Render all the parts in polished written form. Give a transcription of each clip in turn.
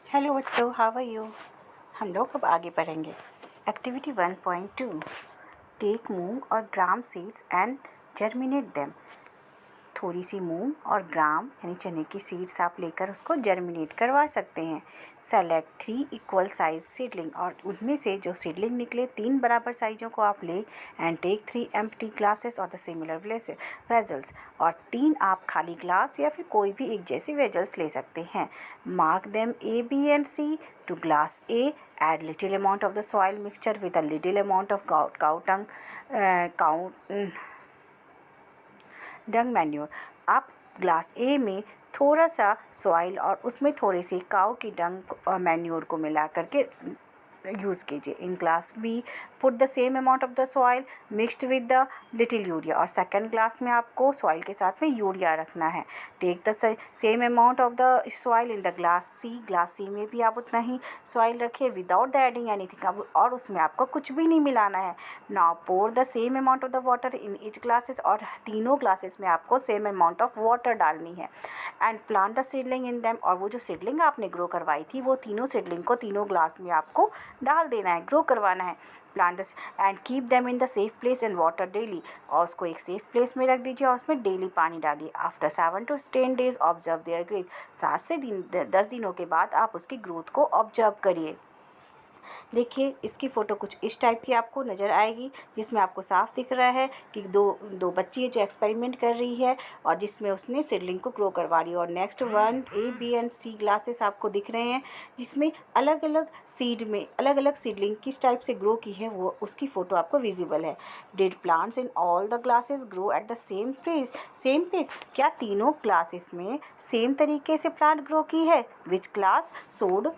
Hello बच्चों, how are you. हम लोग अब आगे बढ़ेंगे। एक्टिविटी 1.2, टेक मूंग और ग्राम सीड्स एंड जर्मिनेट देम। थोड़ी सी मूंग और ग्राम यानी चने की सीड्स आप लेकर उसको जर्मिनेट करवा सकते हैं। सेलेक्ट 3 इक्वल साइज सीडलिंग, और उनमें से जो सीडलिंग निकले 3 बराबर साइजों को आप ले एंड टेक 3 एम्प्टी ग्लासेस और द सिमिलर वेजल्स, और 3 आप खाली ग्लास या फिर कोई भी एक जैसे वेजल्स ले सकते हैं। Mark them A, B and C to glass A. Add little amount of the soil mixture with a little amount of dung manure. आप ग्लास ए में थोड़ा सा सॉइल और उसमें थोड़ी सी काऊ की डंग मैन्योर को मिला करके यूज़ कीजिए। In glass B put the same amount of the soil mixed with the little urea, और सेकंड ग्लास में आपको सॉइल के साथ में यूरिया रखना है। Take the same amount of the soil in the glass C में भी आप उतना ही सॉइल रखिए विदाउट द एडिंग एनीथिंग, और उसमें आपको कुछ भी नहीं मिलाना है। Now pour the same amount of the water in each glasses, और तीनों ग्लासेस में आपको सेम अमाउंट ऑफ वाटर डालनी है। And plant the seedling in them, और वो जो सीडलिंग आपने ग्रो करवाई थी वो तीनों सीडलिंग को तीनों ग्लास में आपको डाल देना है, ग्रो करवाना है। Plant and keep them in the safe place and water daily, और उसको एक सेफ प्लेस में रख दीजिए और उसमें डेली पानी डालिए। After 7 to 10 days observe their growth, 7 से 10 दिनों के बाद आप उसकी ग्रोथ को ऑब्जर्व करिए। देखिए, इसकी फ़ोटो कुछ इस टाइप की आपको नज़र आएगी, जिसमें आपको साफ दिख रहा है कि दो बच्ची है जो एक्सपेरिमेंट कर रही है और जिसमें उसने सीडलिंग को ग्रो करवा रही है। और next 1 A, B and C glasses आपको दिख रहे हैं, जिसमें अलग अलग सीड में अलग अलग सीडलिंग किस टाइप से ग्रो की है वो उसकी फ़ोटो आपको विजिबल है। Did plants in all the glasses grow at the same pace, क्या तीनों ग्लासेस में सेम तरीके से प्लांट ग्रो की है। विच क्लास सोड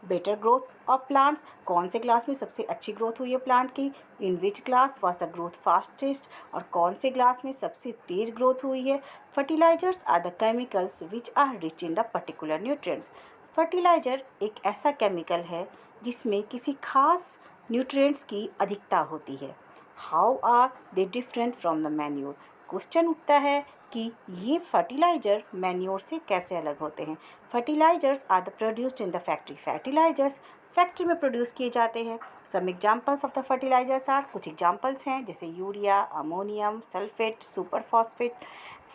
बेटर ग्रोथ ऑफ प्लांट्स, कौन से ग्लास में सबसे अच्छी ग्रोथ हुई है प्लांट की। In which glass was the growth fastest, और कौन से ग्लास में सबसे तेज ग्रोथ हुई है। Fertilisers are the chemicals which are rich in the particular nutrients. Fertiliser एक ऐसा केमिकल है जिसमें किसी खास न्यूट्रिएंट्स की अधिकता होती है। How are they different from the manure, question उठता है कि ये फर्टिलाइज़र मैन्योर से कैसे अलग होते हैं। Fertilisers are the produced in the factory, fertilisers factory में प्रोड्यूस किए जाते हैं। Some examples of the fertilisers are, कुछ एग्जांपल्स हैं जैसे urea, ammonium sulphate, super phosphate,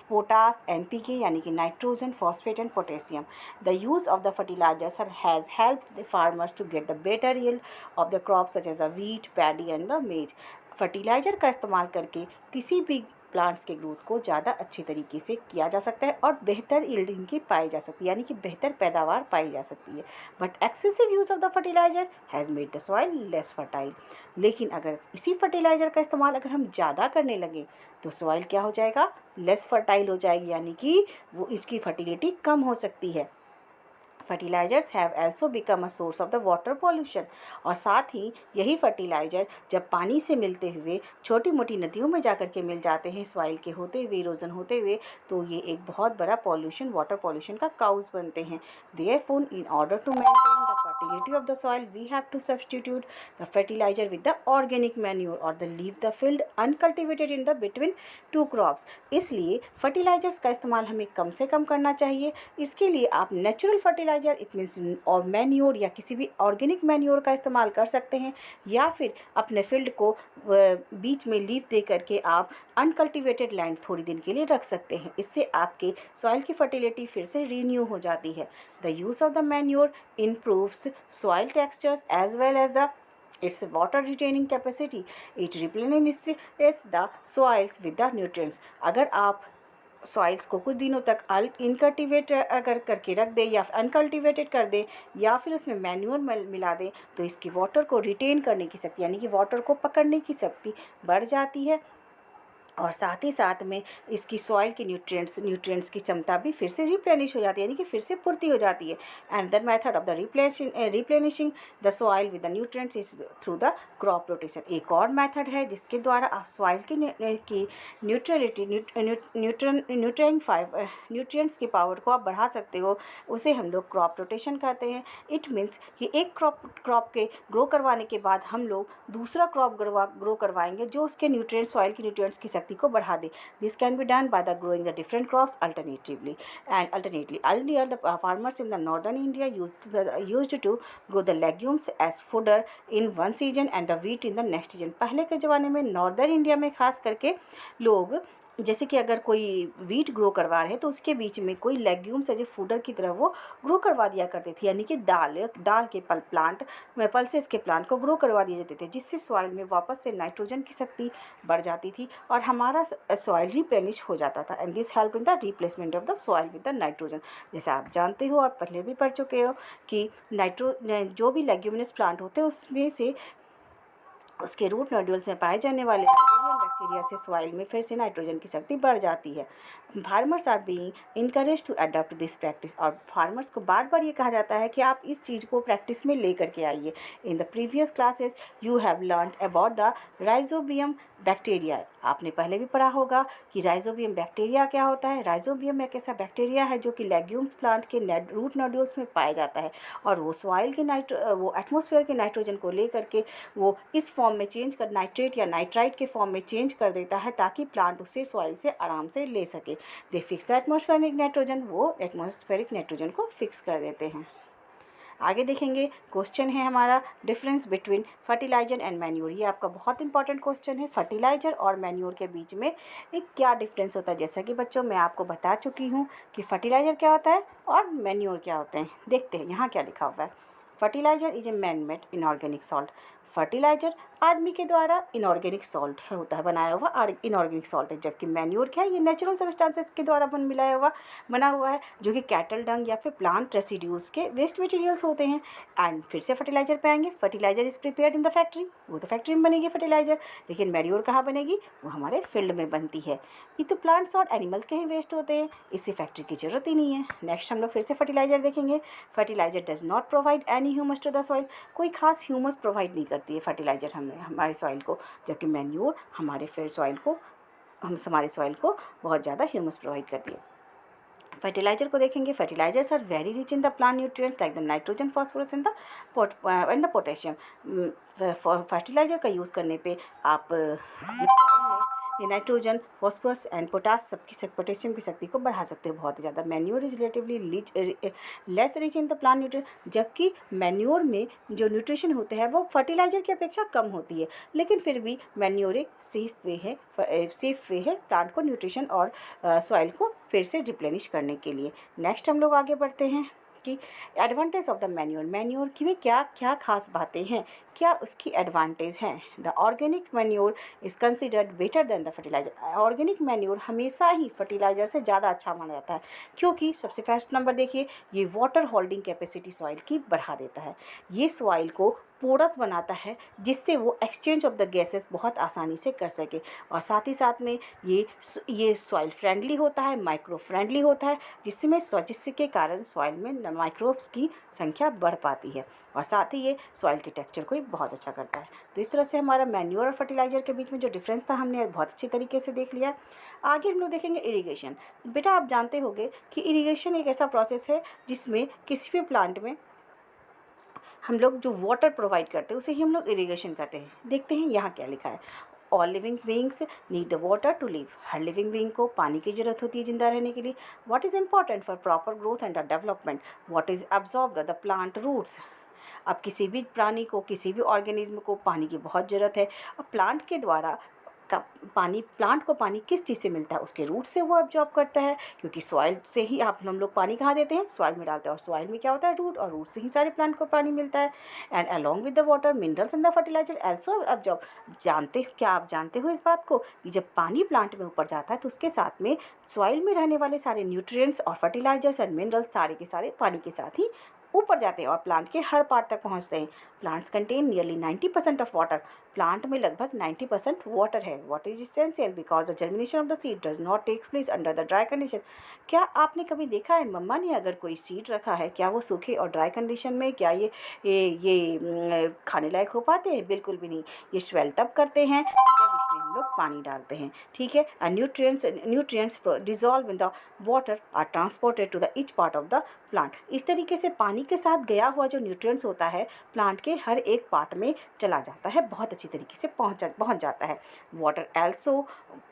potash, NPK यानी कि nitrogen, phosphate and potassium. The use of the fertilisers has helped the farmers to get the better yield of the crops such as the wheat, paddy and the maize. Fertiliser का इस्तेमाल करके किसी भी plants के growth को ज़्यादा अच्छी तरीके से किया जा सकता है और बेहतर यील्डिंग की पाई जा सकती है, यानी कि बेहतर पैदावार पाई जा सकती है। But excessive use of the fertiliser has made the soil less fertile, लेकिन अगर इसी फर्टिलाइज़र का इस्तेमाल अगर हम ज़्यादा करने लगे तो सॉइल क्या हो जाएगा, लेस फर्टाइल हो जाएगी, यानी कि वो इसकी फर्टिलिटी कम हो सकती है। Fertilisers have also become a source of the water pollution, और साथ ही यही फर्टिलाइज़र जब पानी से मिलते हुए छोटी मोटी नदियों में जाकर के मिल जाते हैं सॉइल के होते हुए, इरोजन होते हुए, तो ये एक बहुत बड़ा पॉल्यूशन, वाटर पॉल्यूशन का काउज बनते हैं। Therefore in order to maintain the fertility of the soil we have to substitute the fertilizer with the organic manure or the leave the field uncultivated in the between two crops। इसलिए fertilisers का इस्तेमाल हमें कम से कम करना चाहिए। इसके लिए आप नेचुरल फर्टिलाइजर इट मीन्स और मैन्योर या किसी भी ऑर्गेनिक मैन्योर का इस्तेमाल कर सकते हैं, या फिर अपने फील्ड को बीच में लीव दे करके आप अनकल्टिवेटेड लैंड थोड़ी दिन के लिए रख सकते हैं। इससे आपके सॉइल की फर्टिलिटी फिर से रीन्यू हो जाती है। The use of the manure improves soil textures as well as its water retaining capacity. It replenishes the soils with the nutrients। अगर आप सॉइल्स को कुछ दिनों तक इनकल्टिवेट अगर करके रख दें या अनकल्टिवेटेड कर दें या फिर उसमें मैन्योर मिला दें तो इसकी वाटर को रिटेन करने की शक्ति, यानी कि वाटर को पकड़ने की शक्ति बढ़ जाती है, और साथ ही साथ में इसकी सॉइल की न्यूट्रिएंट्स की क्षमता भी फिर से रिप्लेनिश हो जाती है, यानी कि फिर से पूर्ति हो जाती है। And method of the replenishing the soil with the nutrients is through the crop rotation. एक और मेथड है जिसके द्वारा आप सॉइल की न्यूट्रलिटी न्यूट्रिएंट्स की पावर को आप बढ़ा सकते हो, उसे हम लोग क्रॉप रोटेशन कहते हैं। इट मीन्स कि एक क्रॉप के ग्रो करवाने के बाद हम लोग दूसरा क्रॉप ग्रो करवाएंगे जो उसके न्यूट्रिएंट्स, सॉइल की न्यूट्रिएंट्स की शक्ति को बढ़ा दे। This can be done by the growing the different crops alternatively and alternately earlier the farmers in the northern India used to grow the legumes as fodder in one season and the wheat in the next season. पहले के ज़माने में northern India में खास करके लोग जैसे कि अगर कोई वीट ग्रो करवा रहे तो उसके बीच में कोई लेग्यूम्स एज ए फूडर की तरह वो ग्रो करवा दिया करते थे, यानी कि दाल के प्लांट में पल्सेस के प्लांट को ग्रो करवा दिए जाते थे, जिससे सॉइल में वापस से नाइट्रोजन की शक्ति बढ़ जाती थी और हमारा सॉइल रिप्लेनिश हो जाता था। And this help in the replacement of the soil with the nitrogen. जैसे आप जानते हो और पहले भी पढ़ चुके हो कि जो भी लेग्यूमिनस प्लांट होते हैं उसमें से उसके रूट नोड्यूल्स में पाए जाने वाले राइजोबियम बैक्टीरिया से सॉइल में फिर से नाइट्रोजन की शक्ति बढ़ जाती है। Farmers are being encourage to adopt this practice, और फार्मर्स को बार बार ये कहा जाता है कि आप इस चीज़ को प्रैक्टिस में ले करके आइए। In the previous classes you have learned about the rhizobium bacteria. आपने पहले भी पढ़ा होगा कि राइजोबियम बैक्टीरिया क्या होता है। राइजोबियम एक ऐसा बैक्टीरिया है जो कि लेग्यूम्स प्लांट के रूट नोड्यूल्स में पाया जाता है और वो सॉइल के वो एटमॉस्फेयर के नाइट्रोजन को ले करके वो इस फॉर्म में चेंज कर नाइट्रेट या नाइट्राइट के फॉर्म में चेंज कर देता है ताकि प्लांट उसे सॉइल से आराम से ले सके। They fix the atmospheric nitrogen, वो एटमॉस्फेरिक नाइट्रोजन को फिक्स कर देते हैं। आगे देखेंगे क्वेश्चन है हमारा difference between fertiliser and manure. ये आपका बहुत इंपॉर्टेंट क्वेश्चन है। फर्टिलाइजर और मैन्योर के बीच में एक क्या डिफरेंस होता है। जैसा कि बच्चों मैं आपको बता चुकी हूँ कि फर्टिलाइजर क्या होता है और मैन्योर क्या होते हैं। देखते हैं यहाँ क्या लिखा हुआ है। Fertiliser is a man made inorganic salt. Fertiliser आदमी के द्वारा इनऑर्गेनिक सॉल्ट होता है, बनाया हुआ और इनऑर्गेनिक सॉल्ट है, जबकि मैन्योर क्या है, ये नेचुरल सब्सटेंसेस के द्वारा बना हुआ है जो कि कैटल डंग या फिर प्लांट रेसिड्यूज के वेस्ट मटेरियल्स होते हैं। एंड फिर से फर्टिलाइजर पे आएंगे। Fertiliser is prepared in the factory, वो तो फैक्ट्री में बनेगी फर्टिलाइजर, लेकिन मैन्योर कहाँ बनेगी, वो हमारे फील्ड में बनती है। ये तो प्लांट्स और एनिमल्स के ही वेस्ट होते हैं, इससे फैक्ट्री की जरूरत ही नहीं है। नेक्स्ट हम लोग फिर से फर्टिलाइजर देखेंगे। Fertiliser does not provide any humus to the soil. कोई खास ह्यूमस प्रोवाइड नहीं करती है फर्टिलाइजर हमारे सॉइल को, जबकि मैन्योर हमारे सॉइल को बहुत ज़्यादा ह्यूमस प्रोवाइड करती है। फर्टिलाइजर को देखेंगे। Fertilisers are very rich in the plant nutrients like the nitrogen, phosphorus and the potassium. Fertiliser का यूज़ करने पे आप अपने सॉइल में ये नाइट्रोजन, फॉस्फोरस एंड पोटेशियम की शक्ति को बढ़ा सकते हो बहुत ज़्यादा। Manure is relatively less rich in the plant nutrient, जबकि मैन्योर में जो न्यूट्रिशन होते हैं वो फर्टिलाइजर की अपेक्षा कम होती है, लेकिन फिर भी मैन्योर एक सेफ वे है प्लांट को न्यूट्रिशन और सॉइल को फिर से रिप्लेनिश करने के लिए। नेक्स्ट हम लोग आगे बढ़ते हैं कि एडवांटेज ऑफ द मैन्योर की में क्या क्या खास बातें हैं, क्या उसकी एडवांटेज हैं। The organic manure is considered better than the fertiliser. Organic manure हमेशा ही फर्टिलाइजर से ज़्यादा अच्छा माना जाता है, क्योंकि सबसे फर्स्ट नंबर देखिए, ये वाटर होल्डिंग कैपेसिटी सॉइल की बढ़ा देता है। ये सॉइल को पोरस बनाता है, जिससे वो एक्सचेंज ऑफ द गैसेस बहुत आसानी से कर सके, और साथ ही साथ में ये सॉइल फ्रेंडली होता है, माइक्रो फ्रेंडली होता है, जिसके कारण सॉइल में माइक्रोब्स की संख्या बढ़ पाती है, और साथ ही ये सॉइल के टेक्सचर को भी बहुत अच्छा करता है। तो इस तरह से हमारा मैन्योर और फर्टिलाइजर के बीच में जो डिफरेंस था हमने बहुत अच्छे तरीके से देख लिया। आगे हम लोग देखेंगे इरिगेशन। बेटा आप जानते होंगे कि इरिगेशन एक ऐसा प्रोसेस है जिसमें किसी भी प्लांट में हम लोग जो वाटर प्रोवाइड करते हैं उसे ही हम लोग इरिगेशन कहते हैं। देखते हैं यहाँ क्या लिखा है। All living beings need the water to live. हर लिविंग बींग को पानी की जरूरत होती है जिंदा रहने के लिए। What is important for proper growth and the development. What is absorbed the plant roots. अब किसी भी प्राणी को, किसी भी ऑर्गेनिज्म को पानी की बहुत ज़रूरत है। अब प्लांट के द्वारा प्लांट को पानी किस चीज़ से मिलता है, उसके रूट से वो अब्जॉर्ब करता है, क्योंकि सॉइल से ही हम लोग पानी कहाँ देते हैं, सॉइल में डालते हैं, और सॉइल में क्या होता है, रूट, और रूट से ही सारे प्लांट को पानी मिलता है। And along with the water minerals and the fertiliser also absorb. क्या आप जानते हो इस बात को कि जब पानी प्लांट में ऊपर जाता है तो उसके साथ में सॉइल में रहने वाले सारे न्यूट्रिएंट्स और फर्टिलाइजर्स एंड मिनरल्स सारे के सारे पानी के साथ ही ऊपर जाते हैं और प्लांट के हर पार्ट तक पहुंचते हैं। Plants contain nearly 90% of water. Plant में लगभग 90% वाटर है। Water is essential because the germination of the seed does not take place under the dry condition. क्या आपने कभी देखा है मम्मा ने अगर कोई सीड रखा है, क्या वो सूखे और ड्राई कंडीशन में क्या ये खाने लायक हो पाते हैं? बिल्कुल भी नहीं। ये स्वेल तब करते हैं जब इसमें हम लोग पानी डालते हैं, ठीक है। And nutrients dissolve in the water are transported to the each part of the plant. इस तरीके से पानी के साथ गया हुआ जो न्यूट्रिएंट्स होता है प्लांट के हर एक पार्ट में चला जाता है, बहुत अच्छी तरीके से पहुंच जाता है। Water also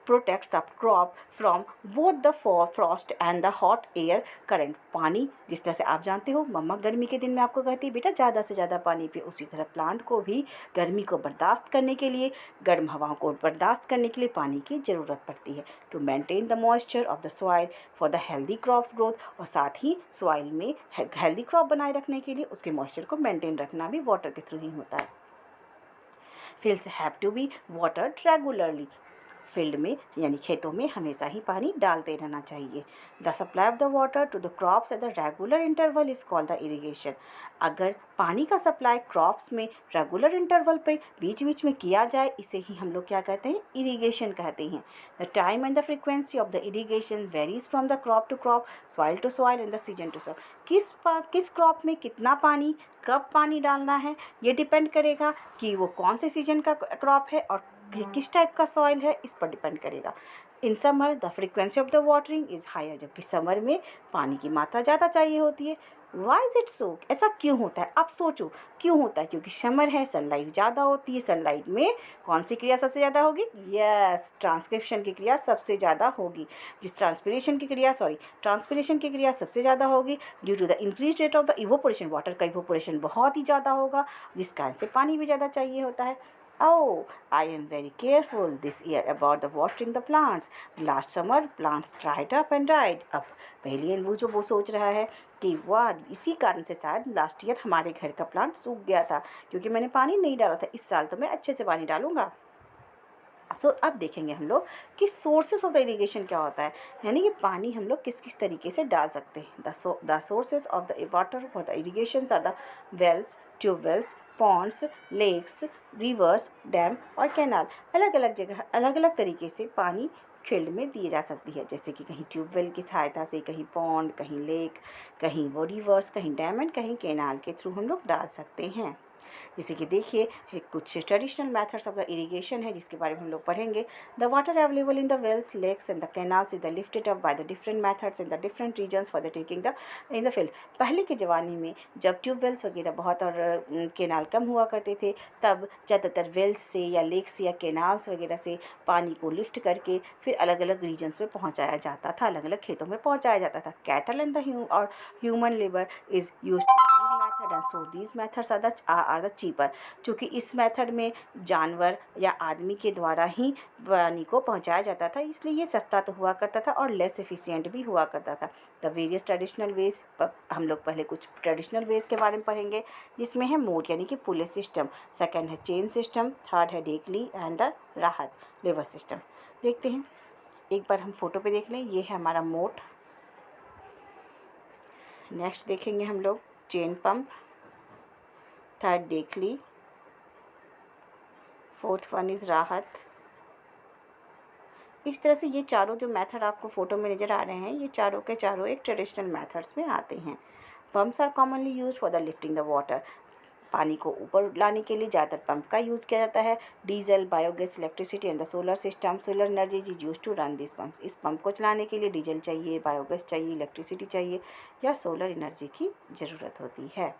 protects the crop from both the Frost and the hot air current. पानी जिस तरह से आप जानते हो, मम्मा गर्मी के दिन में आपको कहती है बेटा ज़्यादा से ज़्यादा पानी पिए, उसी तरह प्लांट को भी गर्मी को बर्दाश्त करने के लिए, गर्म हवाओं को बर्दाश्त करने के लिए पानी की ज़रूरत पड़ती है। To maintain the moisture of the soil for the healthy crops growth, और साथ ही सॉइल में हेल्दी क्रॉप बनाए रखने के लिए उसके मॉइस्चर को मेंटेन रखना भी वाटर के थ्रू ही होता है। Fields have to be watered regularly. Field में यानी खेतों में हमेशा ही पानी डालते रहना चाहिए। The supply of the water to the crops at the regular interval is called the irrigation. अगर पानी का सप्लाई क्रॉप्स में रेगुलर इंटरवल पे बीच बीच में किया जाए, इसे ही हम लोग क्या कहते हैं, इरीगेशन कहते हैं। The time and the frequency of the irrigation varies from the crop to crop, soil to soil and the season to season. किस क्रॉप में कितना पानी, कब पानी डालना है, ये डिपेंड करेगा कि वो कौन से सीजन का क्रॉप है और किस टाइप का सॉइल है, इस पर डिपेंड करेगा। In summer the frequency of the watering is higher, जबकि समर में पानी की मात्रा ज़्यादा चाहिए होती है। Why is it so? ऐसा क्यों होता है? आप सोचो क्यों होता है? क्योंकि समर है, सनलाइट ज़्यादा होती है। सनलाइट में कौन सी क्रिया सबसे ज़्यादा होगी? यस, ट्रांसक्रिप्शन की क्रिया सबसे ज़्यादा होगी। ट्रांसपिरेशन की क्रिया सबसे ज़्यादा होगी due to the increase rate of the evaporation. Water का इवोपोरेशन बहुत ही ज़्यादा होगा, जिस कारण से पानी भी ज़्यादा चाहिए होता है। Oh, I am very careful this year about the watering the plants. Last summer plants dried up and died up. पहले वो सोच रहा है कि वाह, इसी कारण से शायद लास्ट ईयर हमारे घर का प्लांट सूख गया था क्योंकि मैंने पानी नहीं डाला था। इस साल तो मैं अच्छे से पानी डालूंगा। अब देखेंगे हम लोग कि सोर्सेस ऑफ द इरीगेशन क्या होता है, यानी कि पानी हम लोग किस किस तरीके से डाल सकते हैं। The sources of the water for the irrigation are the wells, tubewells, ponds, lakes, rivers, dam और कैनाल। अलग अलग जगह अलग अलग तरीके से पानी फील्ड में दी जा सकती है, जैसे कि कहीं ट्यूबवेल की सहायता से, कहीं पॉन्ड, कहीं लेक, कहीं वो रिवर्स, कहीं डैम एंड कहीं कैनाल के थ्रू हम लोग डाल सकते हैं। जैसे कि देखिए कुछ traditional methods of the irrigation है जिसके बारे में हम लोग पढ़ेंगे। The water available in the wells, lakes and the canals is the lifted up by the different methods in the different regions for the taking the in the field. पहले के ज़माने में जब ट्यूबवेल्स वगैरह बहुत और कैनाल कम हुआ करते थे, तब ज़्यादातर वेल्स से या लेक्स या कैनाल्स वगैरह से पानी को लिफ्ट करके फिर अलग अलग रीजन्स में पहुँचाया जाता था, अलग अलग खेतों में पहुँचाया जाता था। Cattle and the human labour is used method and so these methods are the cheaper. चूँकि इस मेथड में जानवर या आदमी के द्वारा ही पानी को पहुंचाया जाता था, इसलिए ये सस्ता तो हुआ करता था और लेस एफिशिएंट भी हुआ करता था। द वेरियस ट्रेडिशनल वेज, हम लोग पहले कुछ ट्रेडिशनल वेज के बारे में पढ़ेंगे, जिसमें है मोड यानी कि पुले सिस्टम, सेकेंड है चेन सिस्टम, थर्ड है डेकली एंड द राहत लेवर सिस्टम। देखते हैं, एक बार हम फोटो पे देख लें, ये है हमारा मोड। नेक्स्ट देखेंगे हम लोग chain pump, third dhekli, fourth one is rahat. इस तरह से ये चारों जो मेथड आपको फ़ोटो में नज़र आ रहे हैं, ये चारों के चारों एक ट्रेडिशनल मेथड्स में आते हैं। Pumps are commonly use for the lifting the water. पानी को ऊपर लाने के लिए ज़्यादातर पंप का यूज़ किया जाता है। Diesel, biogas, electricity and the solar system, solar energy is use to run this pumps. इस पंप को चलाने के लिए डीजल चाहिए, बायोगैस चाहिए, इलेक्ट्रिसिटी चाहिए या सोलर एनर्जी की ज़रूरत होती है।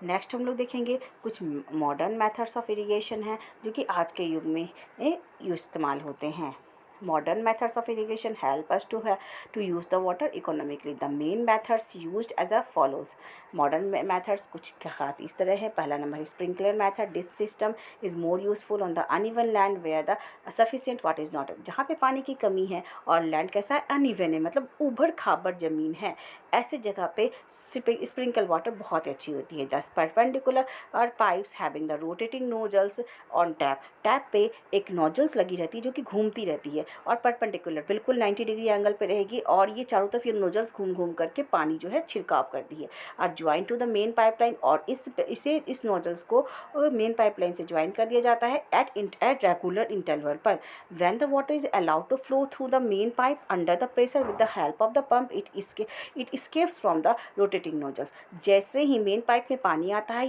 नेक्स्ट हम लोग देखेंगे कुछ मॉडर्न मेथड्स ऑफ इरिगेशन हैं जो कि आज के युग में इस्तेमाल होते हैं। Modern methods of irrigation help us to use the water economically. The main methods used as a follows. Modern methods कुछ खास इस तरह है। पहला number sprinkler method. This system is more useful on the uneven land where the sufficient water is not. जहाँ पे पानी की कमी है और लैंड कैसा है, अनइवन है, मतलब उभर खाबर ज़मीन है, ऐसे जगह पे स्प्रिंकल वाटर बहुत अच्छी होती है। दस परपेंडिकुलर और pipes having the rotating nozzles on tap. Tap पे एक नोजल्स लगी रहती है जो कि घूमती रहती है, और परपेंडिकुलर बिल्कुल 90 डिग्री एंगल पे रहेगी और ये चारों तरफ ये नोजल्स घूम घूम करके पानी जो है छिड़काव करती है। और join to the main pipeline, और इस नोजल्स को मेन पाइपलाइन से ज्वाइन कर दिया जाता है एट रेगुलर इंटरवल पर। When the water is allowed to flow through the main pipe under the pressure with the help of the pump, it escapes from the rotating nozzles. जैसे ही main pipe में पानी आता है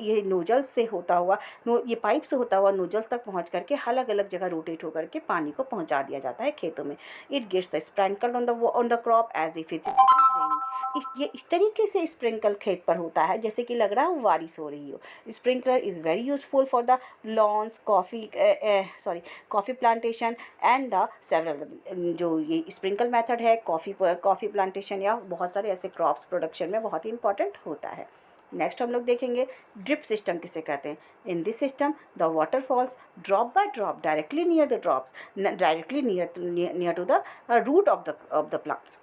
ये nozzles से होता हुआ ये पाइप से होता हुआ नोजल्स तक पहुंच करके अलग अलग जगह रोटेट होकर के पानी को पहुंचा दिया जाता है खेतों में। It gets sprinkled on the crop as if it is raining. इस तरीके से स्प्रिंकल खेत पर होता है जैसे कि लग रहा हो बारिश हो रही हो। Sprinkler is very useful for the lawns, coffee plantation and the several. जो ये स्प्रिंकल मेथड है कॉफ़ी प्लांटेशन या बहुत सारे ऐसे क्रॉप्स प्रोडक्शन में बहुत ही इंपॉर्टेंट होता है। नेक्स्ट हम लोग देखेंगे ड्रिप सिस्टम किसे कहते हैं। In this system the water falls drop by drop directly near the drops, directly near to the root of the plants.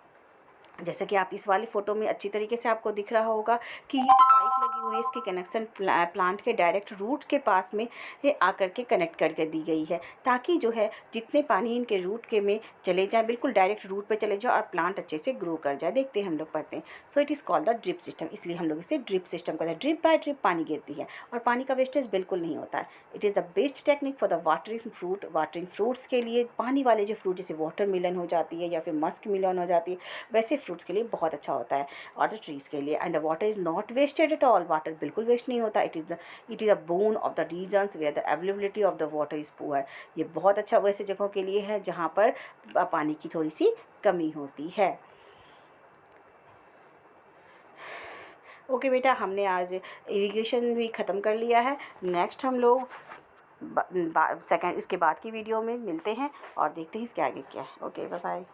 जैसे कि आप इस वाली फ़ोटो में अच्छी तरीके से आपको दिख रहा होगा कि ये जो पाइप लगी हुई है इसकी कनेक्शन प्लांट के डायरेक्ट रूट के पास में ये आकर के कनेक्ट करके दी गई है, ताकि जो है जितने पानी इनके रूट के में चले जाए बिल्कुल डायरेक्ट रूट पे चले जाए और प्लांट अच्छे से ग्रो कर जाए। देखते हैं हम लोग पढ़ते हैं। So it is called the drip system, इसलिए हम लोग इसे ड्रिप सिस्टम कहते हैं। ड्रिप बाय ड्रिप पानी गिरती है और पानी का वेस्टेज बिल्कुल नहीं होता है। It is the best technique for the watering fruits के लिए। पानी वाले जो फ्रूट जैसे वाटरमेलन हो जाती है या फिर मस्क मिलन हो जाती है, वैसे फ्रूट्स के लिए बहुत अच्छा होता है और द ट्रीज़ के लिए। And the water is not wasted at all, वाटर बिल्कुल वेस्ट नहीं होता। It is a boon of the regions where the availability of the water is poor. ये बहुत अच्छा वैसे जगहों के लिए है जहाँ पर पानी की थोड़ी सी कमी होती है। ओके बेटा, हमने आज इरिगेशन भी ख़त्म कर लिया है। नेक्स्ट हम लोग सेकंड इसके बाद की वीडियो में मिलते हैं और देखते हैं इसके आगे क्या है। Okay, bye bye.